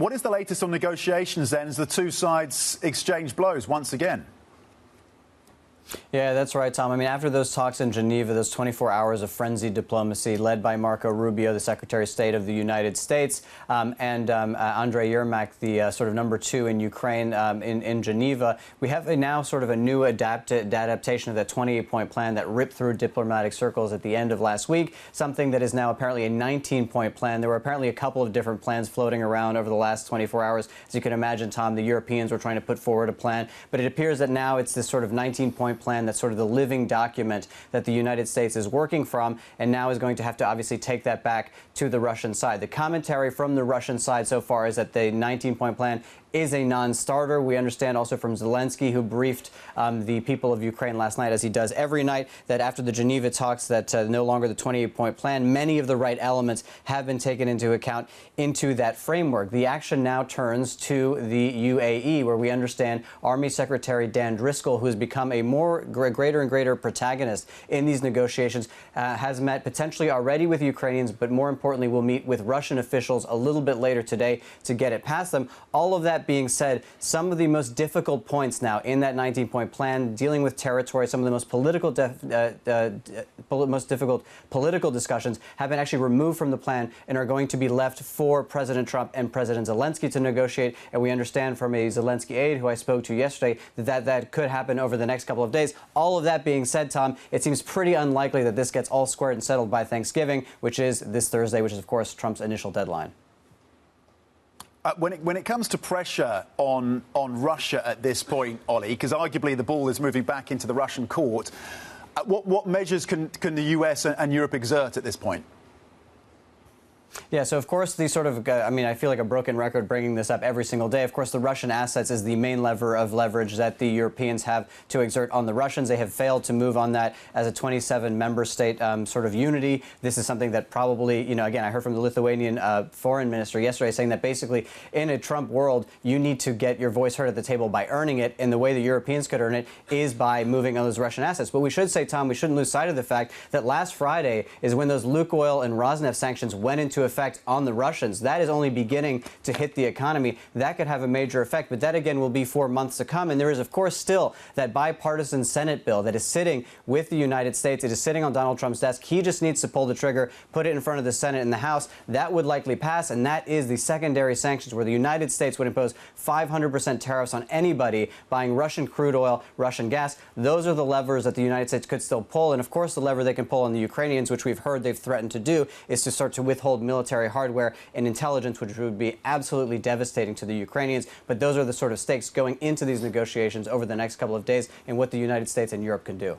what is the latest on negotiations then as the two sides exchange blows once again? Yeah, that's right, Tom. I mean, after those talks in Geneva, those 24 hours of frenzied diplomacy led by Marco Rubio, the Secretary of State of the United States, and Andrei Yermak, the sort of number two in Ukraine in Geneva, we have now sort of a new adaptation of that 28-point plan that ripped through diplomatic circles at the end of last week, something that is now apparently a 19-point plan. There were apparently a couple of different plans floating around over the last 24 hours. As you can imagine, Tom, the Europeans were trying to put forward a plan, but it appears that now it's this sort of 19-point plan that's sort of the living document that the United States is working from, and now is going to have to obviously take that back to the Russian side. The commentary from the Russian side so far is that the 19-point plan is a non-starter. We understand also from Zelensky, who briefed the people of Ukraine last night, as he does every night, that after the Geneva talks, that no longer the 28-point plan, many of the right elements have been taken into account into that framework. The action now turns to the UAE, where we understand Army Secretary Dan Driscoll, who has become a greater and greater protagonist in these negotiations, has met potentially already with Ukrainians, but more importantly will meet with Russian officials a little bit later today to get it past them. All of that being said, some of the most difficult points now in that 19-point plan, dealing with territory, some of the most most difficult political discussions have been actually removed from the plan and are going to be left for President Trump and President Zelensky to negotiate. And we understand from a Zelensky aide who I spoke to yesterday that could happen over the next couple of days. All of that being said, Tom, it seems pretty unlikely that this gets all squared and settled by Thanksgiving, which is this Thursday, which is, of course, Trump's initial deadline. When it comes to pressure on Russia at this point, Ollie, because arguably the ball is moving back into the Russian court, what measures can the US and Europe exert at this point? Yeah, so of course the sort of, I mean, I feel like a broken record bringing this up every single day. Of course, the Russian assets is the main lever of leverage that the Europeans have to exert on the Russians. They have failed to move on that as a 27-member state sort of unity. This is something that probably, you know, again, I heard from the Lithuanian foreign minister yesterday saying that basically in a Trump world, you need to get your voice heard at the table by earning it, and the way the Europeans could earn it is by moving on those Russian assets. But we should say, Tom, we shouldn't lose sight of the fact that last Friday is when those Lukoil and Rosneft sanctions went into effect on the Russians. That is only beginning to hit the economy. That could have a major effect, but that again will be for months to come. And there is, of course, still that bipartisan Senate bill that is sitting with the United States. It is sitting on Donald Trump's desk. He just needs to pull the trigger, put it in front of the Senate and the House. That would likely pass, and that is the secondary sanctions, where the United States would impose 500% tariffs on anybody buying Russian crude oil, Russian gas. Those are the levers that the United States could still pull. And of course, the lever they can pull on the Ukrainians, which we've heard they've threatened to do, is to start to withhold military hardware and intelligence, which would be absolutely devastating to the Ukrainians. But those are the sort of stakes going into these negotiations over the next couple of days and what the United States and Europe can do.